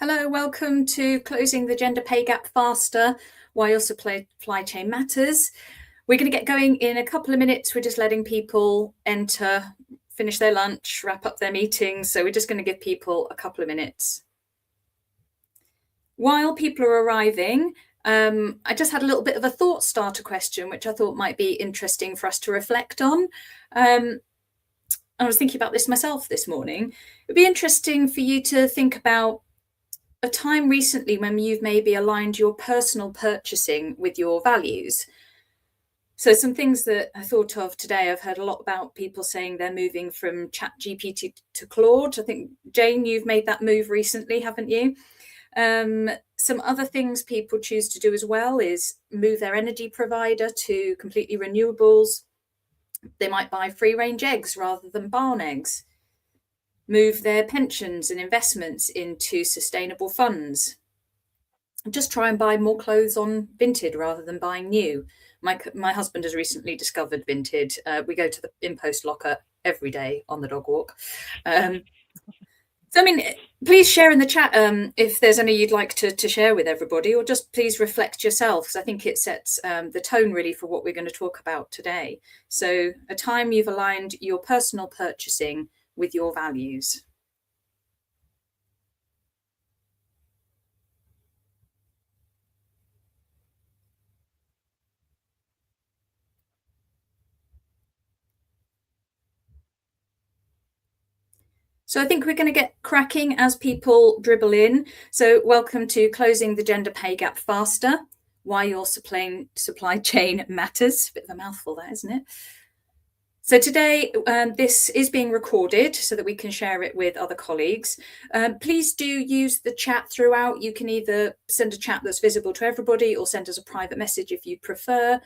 Hello, welcome to Closing the Gender Pay Gap Faster, Why Your Supply Chain Matters. We're going to get going in a couple of minutes. We're just letting people enter, finish their lunch, wrap up their meetings. So we're just going to give people a couple of minutes. While people are arriving, I just had a little bit of a thought starter question, which I thought might be interesting for us to reflect on. I was thinking about this myself this morning. It'd be interesting for you to think about a time recently when you've maybe aligned your personal purchasing with your values. So some things that I thought of today, I've heard a lot about people saying they're moving from ChatGPT to Claude. I think, Jane, you've made that move recently, haven't you? Some other things people choose to do as well is move their energy provider to completely renewables. They might buy free-range eggs rather than barn eggs. Move their pensions and investments into sustainable funds. Just try and buy more clothes on Vinted rather than buying new. My husband has recently discovered Vinted. We go to the InPost locker every day on the dog walk. So, I mean, please share in the chat if there's any you'd like to share with everybody, or just please reflect yourself, because I think it sets the tone really for what we're going to talk about today. So a time you've aligned your personal purchasing with your values. So I think we're going to get cracking as people dribble in. So welcome to Closing the Gender Pay Gap Faster, Why Your Supply Chain Matters. Bit of a mouthful that, isn't it? So today, this is being recorded so that we can share it with other colleagues. Please do use the chat throughout. You can either send a chat that's visible to everybody or send us a private message if you prefer.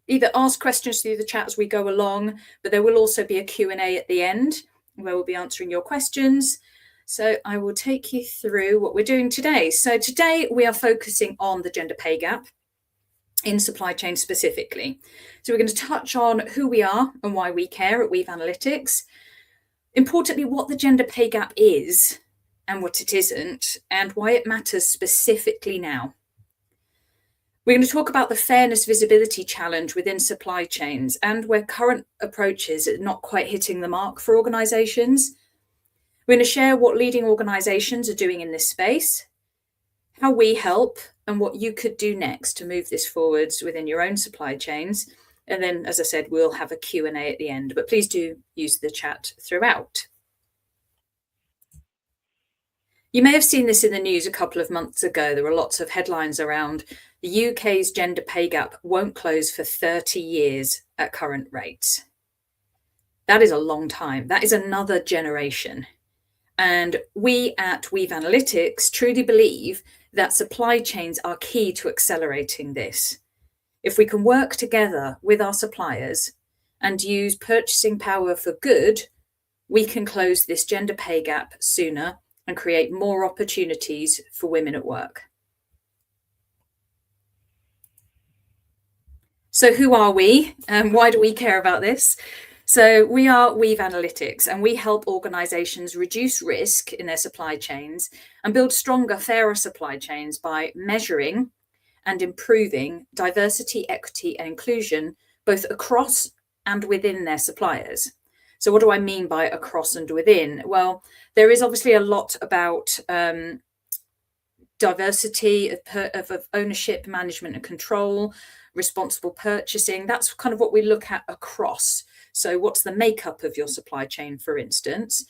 Either ask questions through the chat as we go along, but there will also be a Q&A at the end where we'll be answering your questions. So I will take you through what we're doing today. So today we are focusing on the gender pay gap in supply chain specifically. So we're going to touch on who we are and why we care at Weave Analytics. Importantly, what the gender pay gap is and what it isn't, and why it matters specifically now. We're going to talk about the fairness visibility challenge within supply chains and where current approaches are not quite hitting the mark for organisations. We're going to share what leading organisations are doing in this space, how we help, and what you could do next to move this forwards within your own supply chains. And then, as I said, we'll have a Q&A at the end, but please do use the chat throughout. You may have seen this in the news a couple of months ago. There were lots of headlines around the UK's gender pay gap won't close for 30 years at current rates. That is a long time. That is another generation. And we at Weave Analytics truly believe that supply chains are key to accelerating this. If we can work together with our suppliers and use purchasing power for good, we can close this gender pay gap sooner and create more opportunities for women at work. So who are we and why do we care about this? So we are Weave Analytics, and we help organisations reduce risk in their supply chains and build stronger, fairer supply chains by measuring and improving diversity, equity and inclusion, both across and within their suppliers. So what do I mean by across and within? Well, there is obviously a lot about diversity of ownership, management and control, responsible purchasing. That's kind of what we look at across. So what's the makeup of your supply chain, for instance?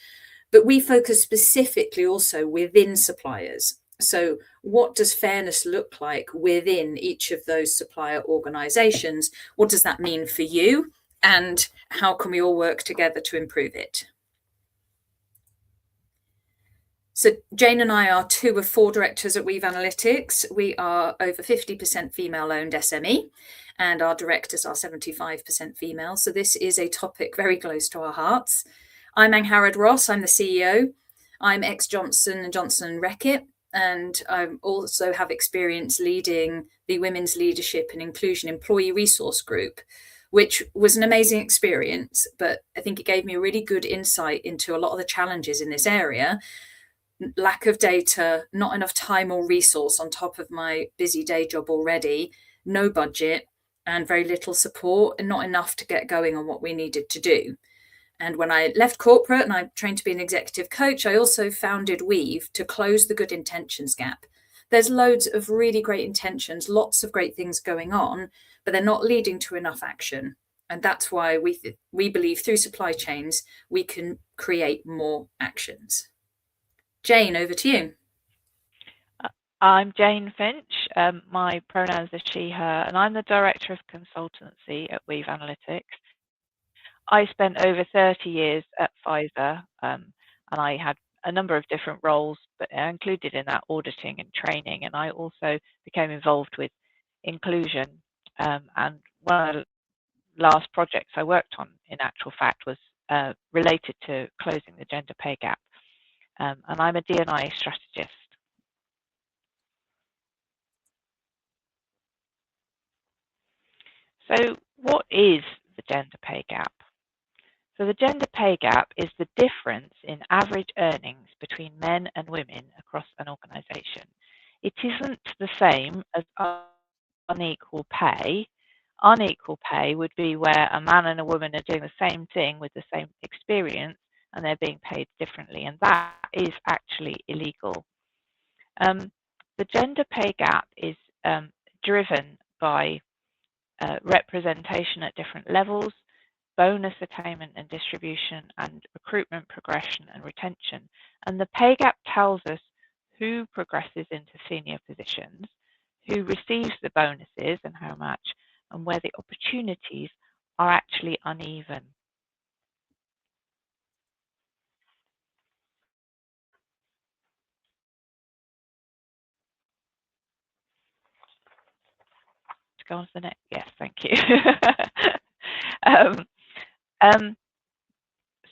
But we focus specifically also within suppliers. So what does fairness look like within each of those supplier organisations? What does that mean for you? And how can we all work together to improve it? So Jane and I are 2 of 4 directors at Weave Analytics. We are over 50% female-owned SME, and our directors are 75% female. So this is a topic very close to our hearts. I'm Angharad Ross. I'm the CEO. I'm ex-Johnson & Johnson Reckitt, and I also have experience leading the Women's Leadership and Inclusion Employee Resource Group, which was an amazing experience, but I think it gave me a really good insight into a lot of the challenges in this area. lack of data, not enough time or resource on top of my busy day job already, no budget, and very little support, and not enough to get going on what we needed to do. And when I left corporate and I trained to be an executive coach, I also founded Weave to close the good intentions gap. There's loads of really great intentions, lots of great things going on, but they're not leading to enough action. And that's why we believe through supply chains, we can create more actions. Jane, over to you. I'm Jane Finch. My pronouns are she, her, and I'm the Director of Consultancy at Weave Analytics. I spent over 30 years at Pfizer, and I had a number of different roles, but included in that auditing and training. And I also became involved with inclusion. And one of the last projects I worked on, in actual fact, was related to closing the gender pay gap. And I'm a D&I strategist. So what is the gender pay gap? So the gender pay gap is the difference in average earnings between men and women across an organisation. It isn't the same as unequal pay. Unequal pay would be where a man and a woman are doing the same thing with the same experience and they're being paid differently, and that is actually illegal. The gender pay gap is driven by representation at different levels, bonus attainment and distribution, and recruitment, progression, and retention. And the pay gap tells us who progresses into senior positions, who receives the bonuses and how much, and where the opportunities are actually uneven. To go on to the next, yes, thank you.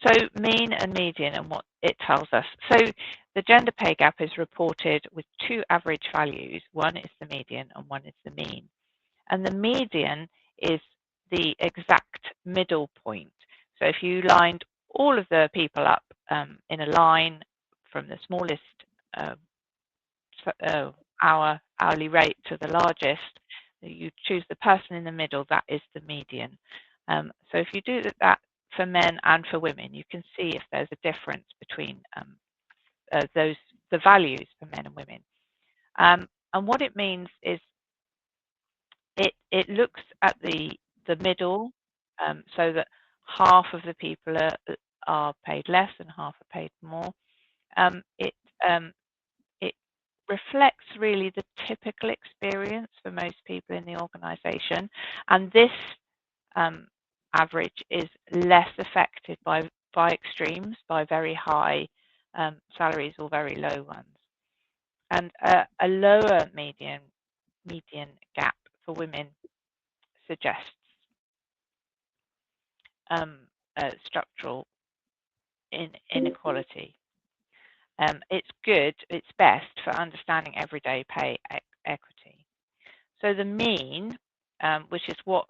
So mean and median and what it tells us. So the gender pay gap is reported with two average values. One is the median and one is the mean. And the median is the exact middle point. So if you lined all of the people up in a line from the smallest hourly rate to the largest, you choose the person in the middle, that is the median. So if you do that for men and for women, you can see if there's a difference between the values for men and women. And what it means is it looks at the middle, so that half of the people are paid less and half are paid more. It reflects really the typical experience for most people in the organisation, and this average is less affected by extremes, by very high salaries or very low ones. And a lower median gap for women suggests structural inequality. It's best for understanding everyday pay equity. So the mean, which is what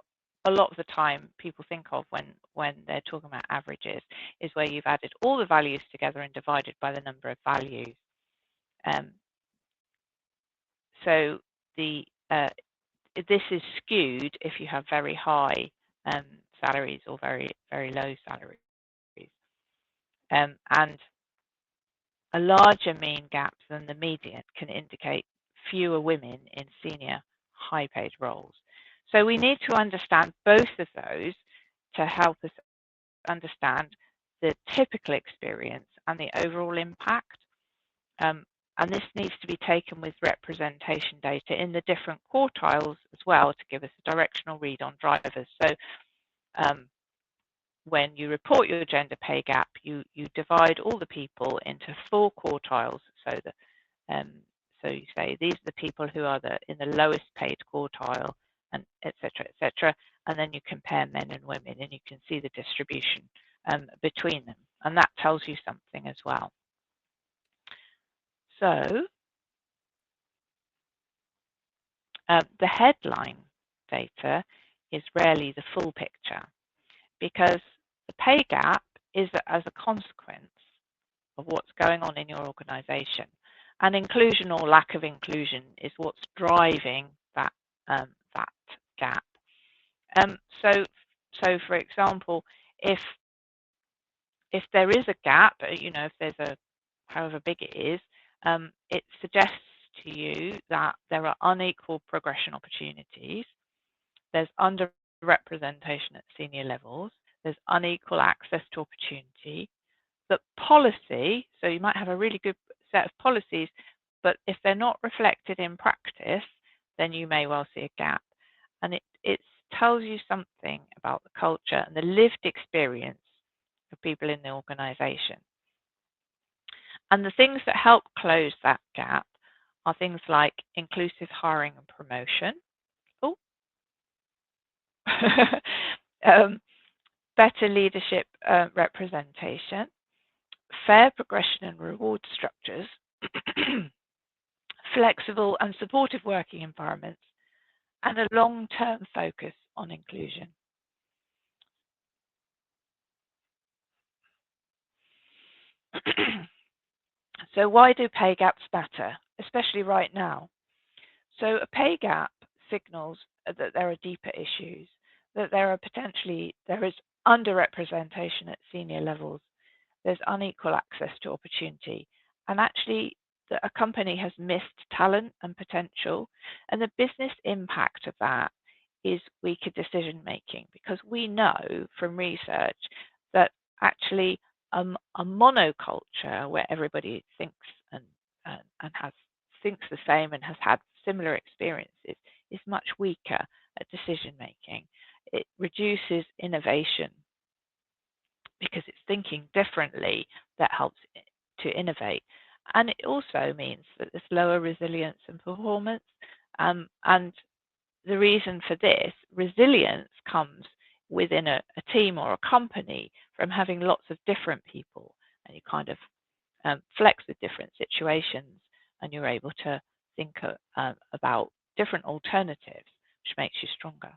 a lot of the time people think of when they're talking about averages, is where you've added all the values together and divided by the number of values. So this is skewed if you have very high salaries or very, very low salaries. And a larger mean gap than the median can indicate fewer women in senior, high-paid roles. So we need to understand both of those to help us understand the typical experience and the overall impact. And this needs to be taken with representation data in the different quartiles as well to give us a directional read on drivers. So when you report your gender pay gap, you divide all the people into 4 quartiles. So that so you say these are the people who are in the lowest paid quartile, and etc., and then you compare men and women, and you can see the distribution between them, and that tells you something as well. So the headline data is rarely the full picture, because the pay gap is as a consequence of what's going on in your organization. And inclusion or lack of inclusion is what's driving that that gap. So for example, if there is a gap, if there's a, however big it is, it suggests to you that there are unequal progression opportunities, there's underrepresentation at senior levels, there's unequal access to opportunity, that policy, so you might have a really good set of policies, but if they're not reflected in practice, then you may well see a gap. And it tells you something about the culture and the lived experience of people in the organization. And the things that help close that gap are things like inclusive hiring and promotion. Better leadership representation, fair progression and reward structures, flexible and supportive working environments, and a long-term focus on inclusion. So why do pay gaps matter, especially right now? So a pay gap signals that there are deeper issues, that there is underrepresentation at senior levels, there's unequal access to opportunity, and actually that a company has missed talent and potential, and the business impact of that is weaker decision making, because we know from research that actually a monoculture where everybody thinks and thinks the same and has had similar experiences is much weaker at decision making. It reduces innovation because it's thinking differently that helps to innovate. And it also means that there's lower resilience and performance. And the reason for this, resilience comes within a team or a company from having lots of different people, and you kind of flex with different situations, and you're able to think about different alternatives, which makes you stronger.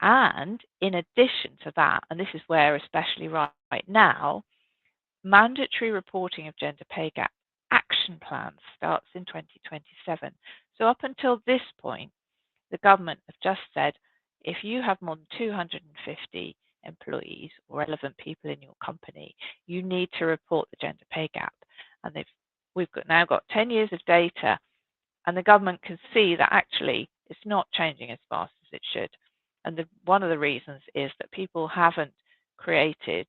And in addition to that, and this is where, especially right now, mandatory reporting of gender pay gap action plans starts in 2027. So up until this point, the government have just said, if you have more than 250 employees or relevant people in your company, you need to report the gender pay gap. And we've now got 10 years of data, and the government can see that actually it's not changing as fast as it should. And one of the reasons is that people haven't created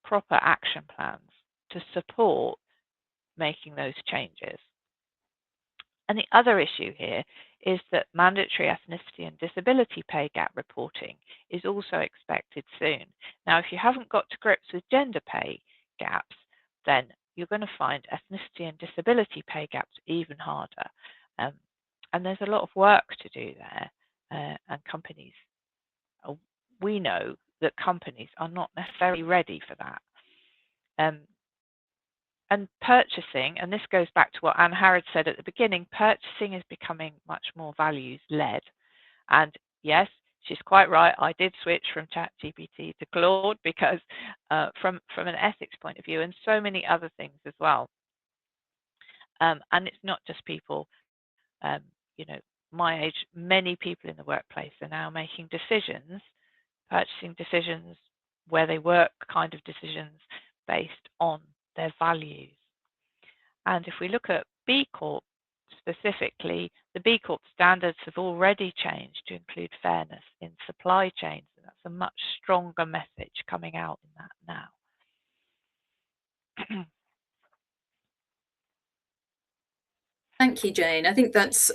proper action plans to support making those changes. And the other issue here is that mandatory ethnicity and disability pay gap reporting is also expected soon. Now, if you haven't got to grips with gender pay gaps, then you're going to find ethnicity and disability pay gaps even harder. And there's a lot of work to do there, and companies, we know that companies are not necessarily ready for that. And purchasing, and this goes back to what Anne Harrod said at the beginning, purchasing is becoming much more values-led. And yes, she's quite right. I did switch from ChatGPT to Claude because from an ethics point of view, and so many other things as well. And it's not just people, my age, many people in the workplace are now making decisions, purchasing decisions, where they work kind of decisions based on their values. And if we look at B Corp specifically, the B Corp standards have already changed to include fairness in supply chains, and that's a much stronger message coming out in that now. Thank you, Jane. I think that's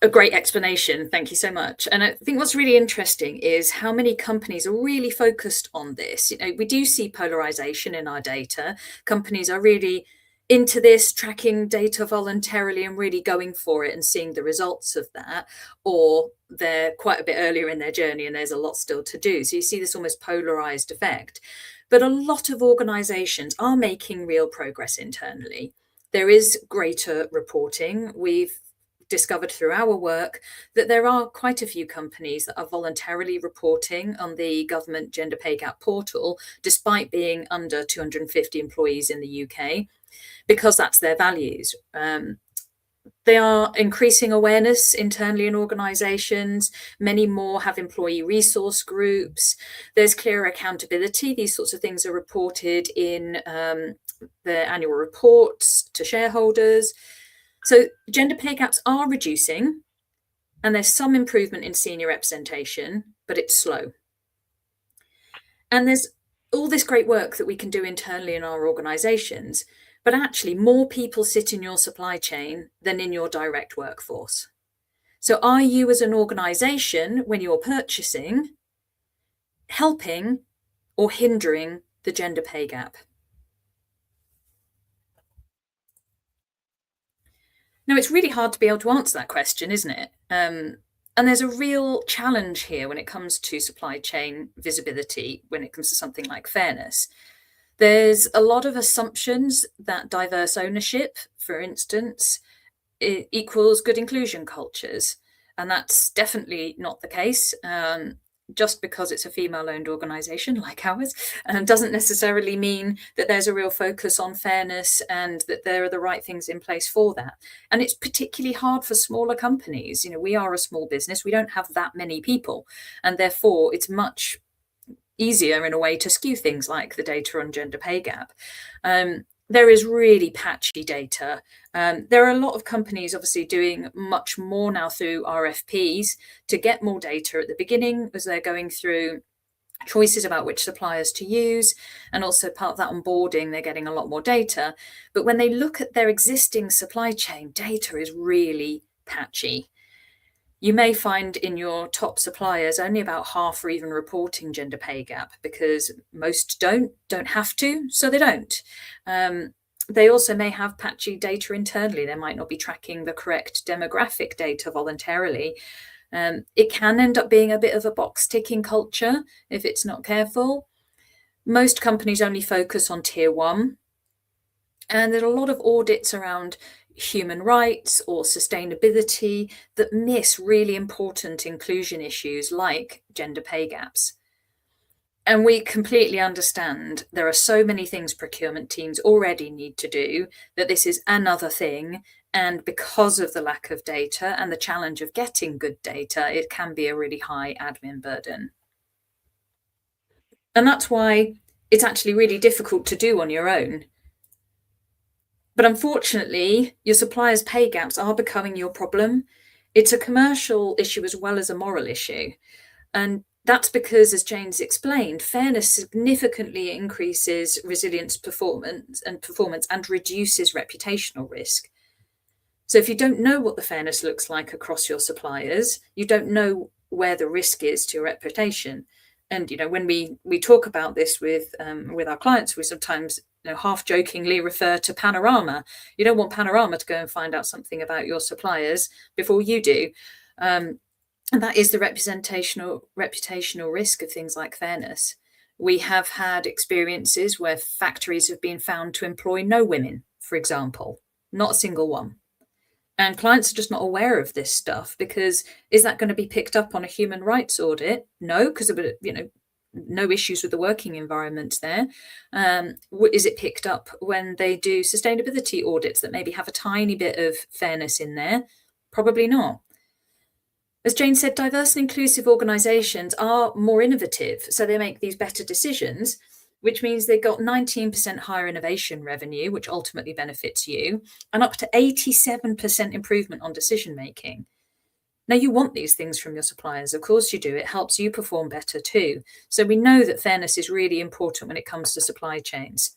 a great explanation. Thank you so much. And I think what's really interesting is how many companies are really focused on this. We do see polarization in our data. Companies are really into this, tracking data voluntarily and really going for it and seeing the results of that, or they're quite a bit earlier in their journey and there's a lot still to do. So you see this almost polarized effect. But a lot of organizations are making real progress internally. There is greater reporting. We've discovered through our work that there are quite a few companies that are voluntarily reporting on the government gender pay gap portal, despite being under 250 employees in the UK, because that's their values. They are increasing awareness internally in organisations. Many more have employee resource groups. There's clearer accountability. These sorts of things are reported in their annual reports to shareholders. So gender pay gaps are reducing, and there's some improvement in senior representation, but it's slow. And there's all this great work that we can do internally in our organisations, but actually more people sit in your supply chain than in your direct workforce. So are you as an organisation, when you're purchasing, helping or hindering the gender pay gap? Now, it's really hard to be able to answer that question, isn't it? And there's a real challenge here when it comes to supply chain visibility, when it comes to something like fairness. There's a lot of assumptions that diverse ownership, for instance, equals good inclusion cultures. And that's definitely not the case. Just because it's a female-owned organisation like ours doesn't necessarily mean that there's a real focus on fairness and that there are the right things in place for that. And it's particularly hard for smaller companies. You know, we are a small business. We don't have that many people. And therefore, it's much easier in a way to skew things like the data on gender pay gap. There is really patchy data. There are a lot of companies obviously doing much more now through RFPs to get more data at the beginning as they're going through choices about which suppliers to use, and also part of that onboarding, they're getting a lot more data. But when they look at their existing supply chain, data is really patchy. You may find in your top suppliers only about half are even reporting gender pay gap, because most don't have to, so they don't. They also may have patchy data internally. They might not be tracking the correct demographic data voluntarily. It can end up being a bit of a box ticking culture if it's not careful. Most companies only focus on tier one. And there are a lot of audits around human rights or sustainability that miss really important inclusion issues like gender pay gaps. And we completely understand there are so many things procurement teams already need to do that this is another thing. And because of the lack of data and the challenge of getting good data, it can be a really high admin burden. And that's why it's actually really difficult to do on your own. But unfortunately, your suppliers' pay gaps are becoming your problem. It's a commercial issue as well as a moral issue. And that's because, as Jane's explained, fairness significantly increases resilience performance and reduces reputational risk. So if you don't know what the fairness looks like across your suppliers, you don't know where the risk is to your reputation. And when we talk about this with our clients, we sometimes half jokingly refer to Panorama. You don't want Panorama to go and find out something about your suppliers before you do. And that is the reputational risk of things like fairness. We have had experiences where factories have been found to employ no women, for example, not a single one. And clients are just not aware of this stuff, because is that going to be picked up on a human rights audit? No, because of no issues with the working environment there. Is it picked up when they do sustainability audits that maybe have a tiny bit of fairness in there? Probably not. As Jane said, diverse and inclusive organisations are more innovative, so they make these better decisions, which means they've got 19% higher innovation revenue, which ultimately benefits you, and up to 87% improvement on decision making. Now, you want these things from your suppliers. Of course you do. It helps you perform better too. So we know that fairness is really important when it comes to supply chains.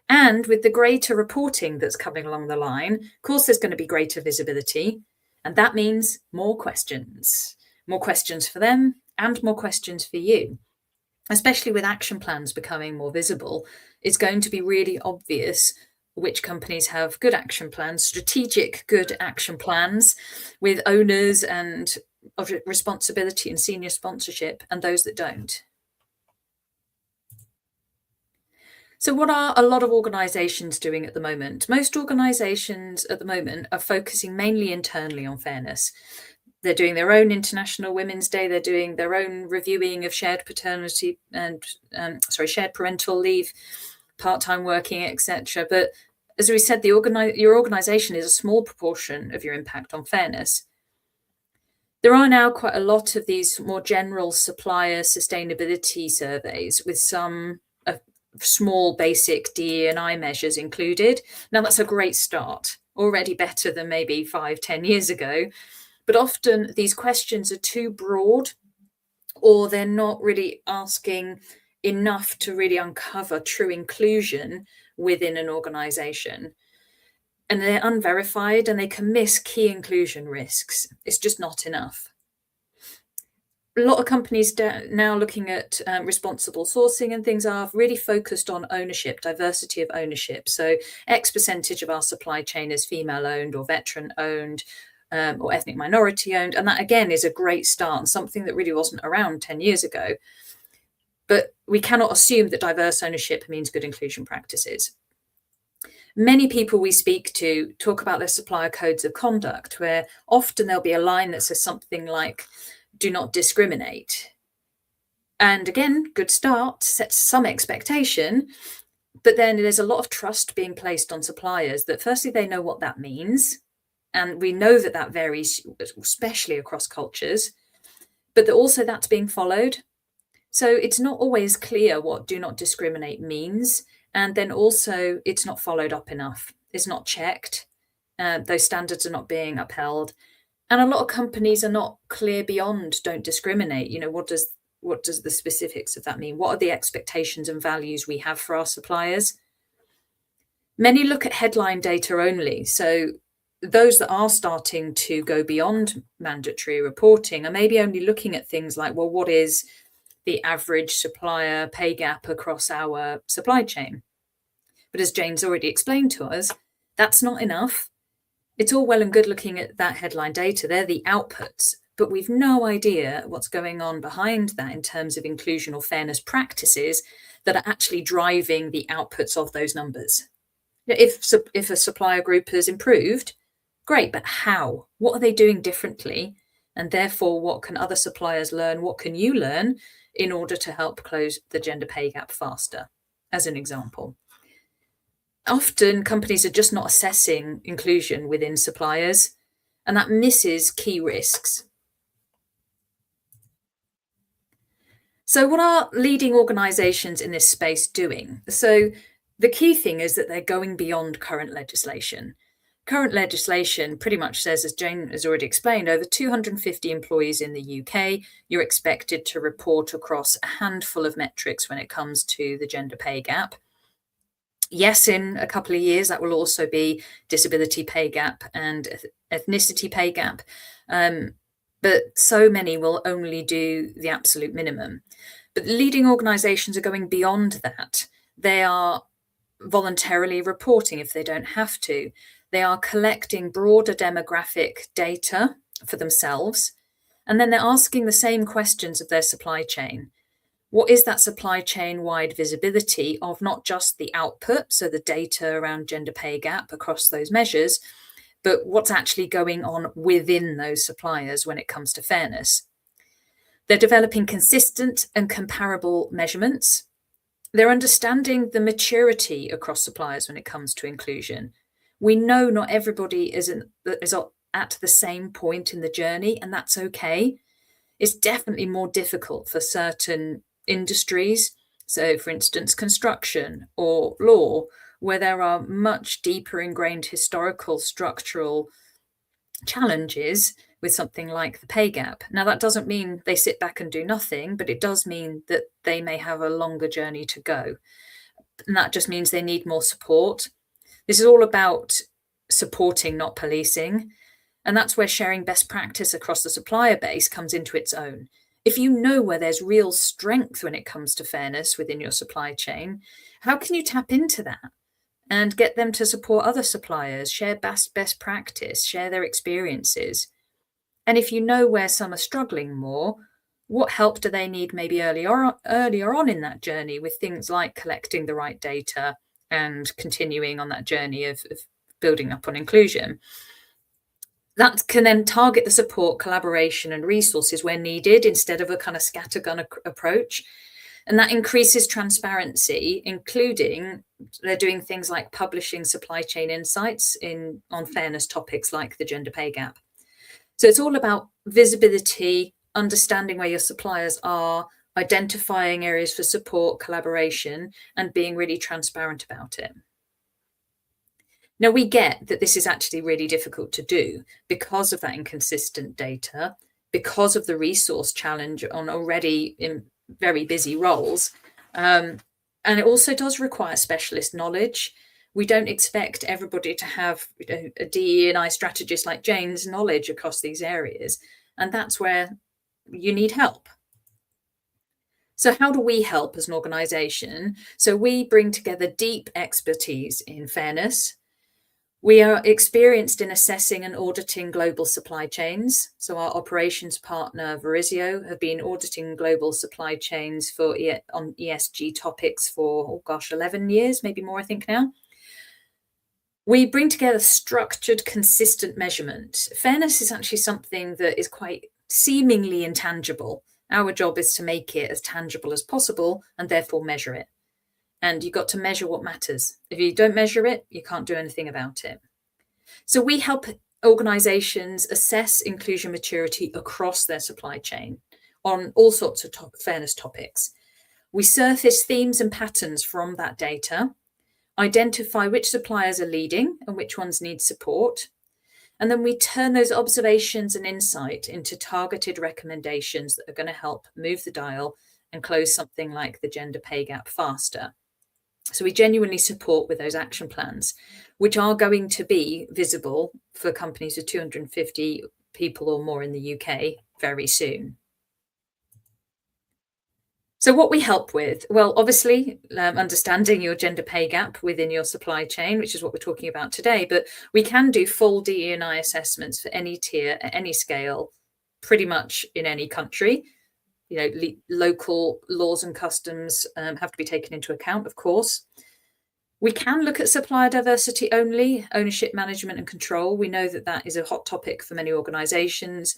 And with the greater reporting that's coming along the line, of course, there's going to be greater visibility. And that means more questions for them and more questions for you. Especially with action plans becoming more visible, it's going to be really obvious which companies have good action plans, strategic good action plans with owners and of responsibility and senior sponsorship, and those that don't. So what are a lot of organisations doing at the moment? Most organisations at the moment are focusing mainly internally on fairness. They're doing their own International Women's Day. They're doing their own reviewing of shared paternity and shared parental leave, part-time working, etc. But as we said, your organisation is a small proportion of your impact on fairness. There are now quite a lot of these more general supplier sustainability surveys with some small basic DE&I measures included. Now that's a great start, already better than maybe 5-10 years ago. But often these questions are too broad, or they're not really asking enough to really uncover true inclusion within an organisation. And they're unverified and they can miss key inclusion risks. It's just not enough. A lot of companies now looking at responsible sourcing and things are really focused on ownership, diversity of ownership. So X percentage of our supply chain is female owned or veteran owned or ethnic minority owned. And that again is a great start and something that really wasn't around 10 years ago. But we cannot assume that diverse ownership means good inclusion practices. Many people we speak to talk about their supplier codes of conduct, where often there'll be a line that says something like, do not discriminate. And again, good start, sets some expectation, but then there's a lot of trust being placed on suppliers that firstly, they know what that means. And we know that that varies, especially across cultures, but that also that's being followed. So it's not always clear what do not discriminate means. And then also it's not followed up enough. It's not checked. Those standards are not being upheld. And a lot of companies are not clear beyond don't discriminate. You know, what does the specifics of that mean? What are the expectations and values we have for our suppliers? Many look at headline data only. So those that are starting to go beyond mandatory reporting are maybe only looking at things like, well, what is the average supplier pay gap across our supply chain? But as Jane's already explained to us, that's not enough. It's all well and good looking at that headline data. They're the outputs, but we've no idea what's going on behind that in terms of inclusion or fairness practices that are actually driving the outputs of those numbers. If a supplier group has improved, great, but how? What are they doing differently? And therefore, what can other suppliers learn? What can you learn in order to help close the gender pay gap faster, as an example? Often companies are just not assessing inclusion within suppliers, and that misses key risks. So what are leading organisations in this space doing? So the key thing is that they're going beyond current legislation. Current legislation pretty much says, as Jane has already explained, over 250 employees in the UK, you're expected to report across a handful of metrics when it comes to the gender pay gap. Yes, in a couple of years, that will also be disability pay gap and ethnicity pay gap. But so many will only do the absolute minimum. But leading organisations are going beyond that. They are voluntarily reporting if they don't have to. They are collecting broader demographic data for themselves. And then they're asking the same questions of their supply chain. What is that supply chain wide visibility of not just the output, so the data around gender pay gap across those measures, but what's actually going on within those suppliers when it comes to fairness? They're developing consistent and comparable measurements. They're understanding the maturity across suppliers when it comes to inclusion. We know not everybody is at the same point in the journey, and that's okay. It's definitely more difficult for certain industries. So, for instance, construction or law, where there are much deeper ingrained historical structural challenges with something like the pay gap. Now, that doesn't mean they sit back and do nothing, but it does mean that they may have a longer journey to go. And that just means they need more support. This is all about supporting, not policing. And that's where sharing best practice across the supplier base comes into its own. If you know where there's real strength when it comes to fairness within your supply chain, how can you tap into that and get them to support other suppliers, share best practice, share their experiences? And if you know where some are struggling more, What help do they need maybe earlier on in that journey with things like collecting the right data and continuing on that journey of building up on inclusion? That can then target the support, collaboration, and resources where needed instead of a kind of scattergun approach. And that increases transparency, including they're doing things like publishing supply chain insights on fairness topics like the gender pay gap. So it's all about visibility, understanding where your suppliers are, identifying areas for support, collaboration, and being really transparent about it. Now, we get that this is actually really difficult to do because of that inconsistent data, because of the resource challenge on already in very busy roles. And it also does require specialist knowledge. We don't expect everybody to have a DE&I strategist like Jane's knowledge across these areas. And that's where you need help. So how do we help as an organisation? So we bring together deep expertise in fairness. We are experienced in assessing and auditing global supply chains. So our operations partner, Verisio, have been auditing global supply chains on ESG topics for, 11 years, maybe more, I think now. We bring together structured, consistent measurement. Fairness is actually something that is quite seemingly intangible. Our job is to make it as tangible as possible and therefore measure it. And you've got to measure what matters. If you don't measure it, you can't do anything about it. So we help organizations assess inclusion maturity across their supply chain on all sorts of fairness topics. We surface themes and patterns from that data, identify which suppliers are leading and which ones need support. And then we turn those observations and insight into targeted recommendations that are going to help move the dial and close something like the gender pay gap faster. So we genuinely support with those action plans, which are going to be visible for companies with 250 people or more in the UK very soon. So what we help with, well, obviously understanding your gender pay gap within your supply chain, which is what we're talking about today, but we can do full DE&I assessments for any tier at any scale, pretty much in any country. You know, local laws and customs have to be taken into account, of course. We can look at supplier diversity only, ownership management and control. We know that that is a hot topic for many organisations.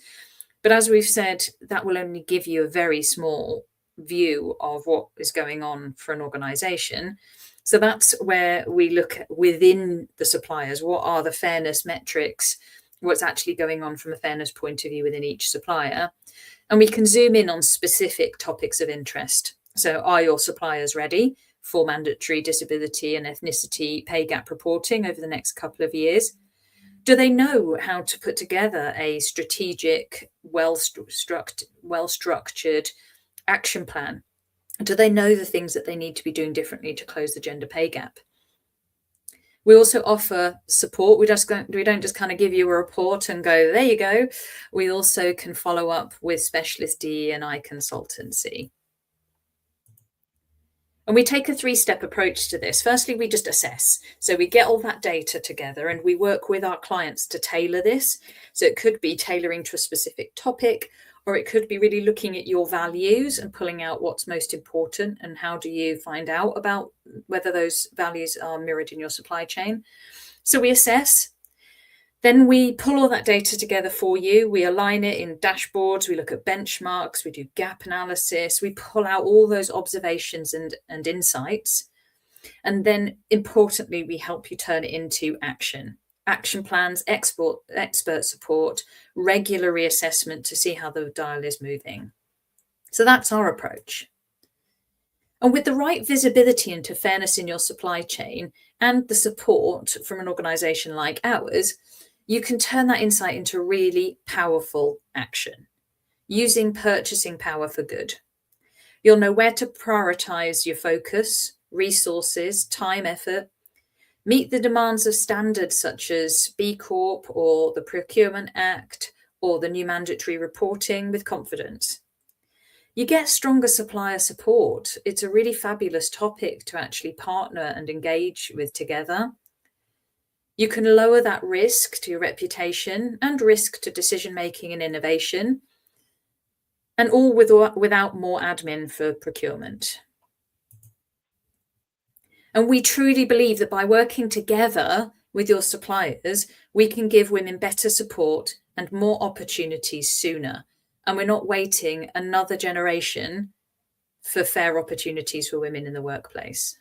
But as we've said, that will only give you a very small view of what is going on for an organisation. So that's where we look at within the suppliers, what are the fairness metrics, what's actually going on from a fairness point of view within each supplier. And we can zoom in on specific topics of interest. So are your suppliers ready for mandatory disability and ethnicity pay gap reporting over the next couple of years? Do they know how to put together a strategic, well-structured action plan? Do they know the things that they need to be doing differently to close the gender pay gap? We also offer support. We don't just kind of give you a report and go, there you go. We also can follow up with specialist DE&I consultancy. And we take a 3-step approach to this. Firstly, we just assess. So we get all that data together and we work with our clients to tailor this. So it could be tailoring to a specific topic, or it could be really looking at your values and pulling out what's most important and how do you find out about whether those values are mirrored in your supply chain. So we assess. Then we pull all that data together for you. We align it in dashboards. We look at benchmarks. We do gap analysis. We pull out all those observations and insights. And then importantly, we help you turn it into action. Action plans, expert support, regular reassessment to see how the dial is moving. So that's our approach. And with the right visibility into fairness in your supply chain and the support from an organisation like ours, you can turn that insight into really powerful action, using purchasing power for good. You'll know where to prioritise your focus, resources, time, effort, meet the demands of standards such as B Corp or the Procurement Act or the new mandatory reporting with confidence. You get stronger supplier support. It's a really fabulous topic to actually partner and engage with together. You can lower that risk to your reputation and risk to decision-making and innovation. and all without more admin for procurement. And we truly believe that by working together with your suppliers, we can give women better support and more opportunities sooner. And we're not waiting another generation for fair opportunities for women in the workplace.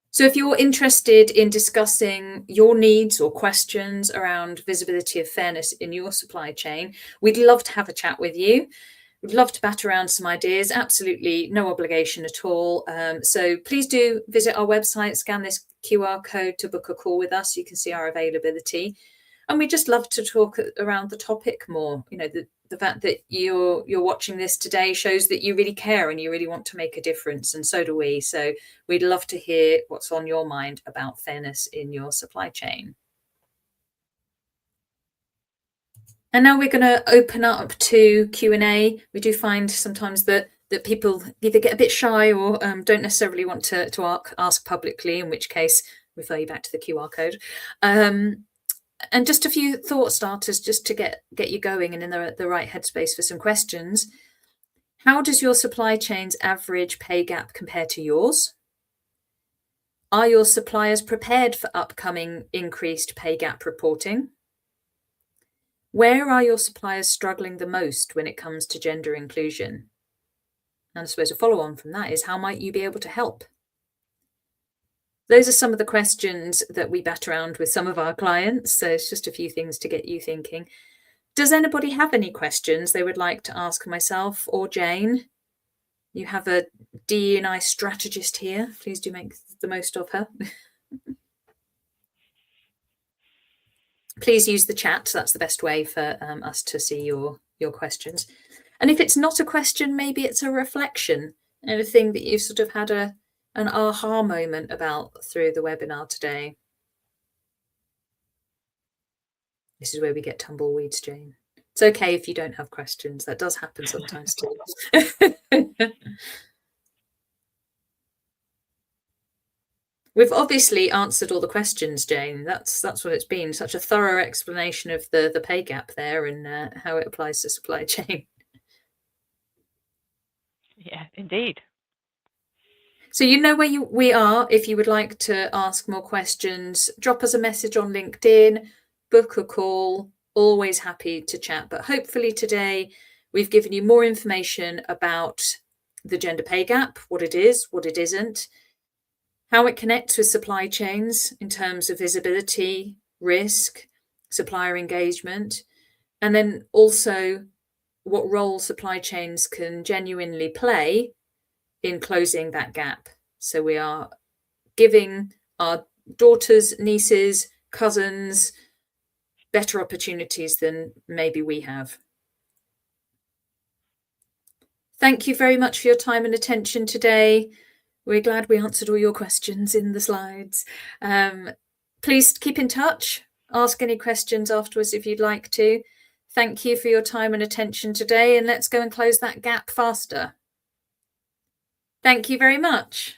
So if you're interested in discussing your needs or questions around visibility of fairness in your supply chain, we'd love to have a chat with you. We'd love to bat around some ideas, absolutely no obligation at all. So please do visit our website, scan this QR code to book a call with us. You can see our availability. And we'd just love to talk around the topic more. You know, the fact that you're watching this today shows that you really care and you really want to make a difference, and so do we. So we'd love to hear what's on your mind about fairness in your supply chain. And now we're going to open up to Q&A. We do find sometimes that people either get a bit shy or don't necessarily want to ask publicly, in which case refer you back to the QR code. And just a few thought starters just to get you going and in the right headspace for some questions. How does your supply chain's average pay gap compare to yours? Are your suppliers prepared for upcoming increased pay gap reporting? Where are your suppliers struggling the most when it comes to gender inclusion? And I suppose a follow on from that is, how might you be able to help? Those are some of the questions that we bat around with some of our clients. So it's just a few things to get you thinking. Does anybody have any questions they would like to ask myself or Jane? You have a D&I strategist here. Please do make the most of her. Please use the chat. That's the best way for us to see your questions. And if it's not a question, maybe it's a reflection, anything that you've sort of had an aha moment about through the webinar today. This is where we get tumbleweeds, Jane. It's okay if you don't have questions. That does happen sometimes too. We've obviously answered all the questions, Jane. That's what it's been. Such a thorough explanation of the pay gap there and how it applies to supply chain. Yeah, indeed. So you know where we are. If you would like to ask more questions, drop us a message on LinkedIn, book a call. Always happy to chat. But hopefully today we've given you more information about the gender pay gap, what it is, what it isn't, how it connects with supply chains in terms of visibility, risk, supplier engagement, and then also what role supply chains can genuinely play in closing that gap. So we are giving our daughters, nieces, cousins better opportunities than maybe we have. Thank you very much for your time and attention today. We're glad we answered all your questions in the slides. Please keep in touch. Ask any questions afterwards if you'd like to. Thank you for your time and attention today, and let's go and close that gap faster. Thank you very much.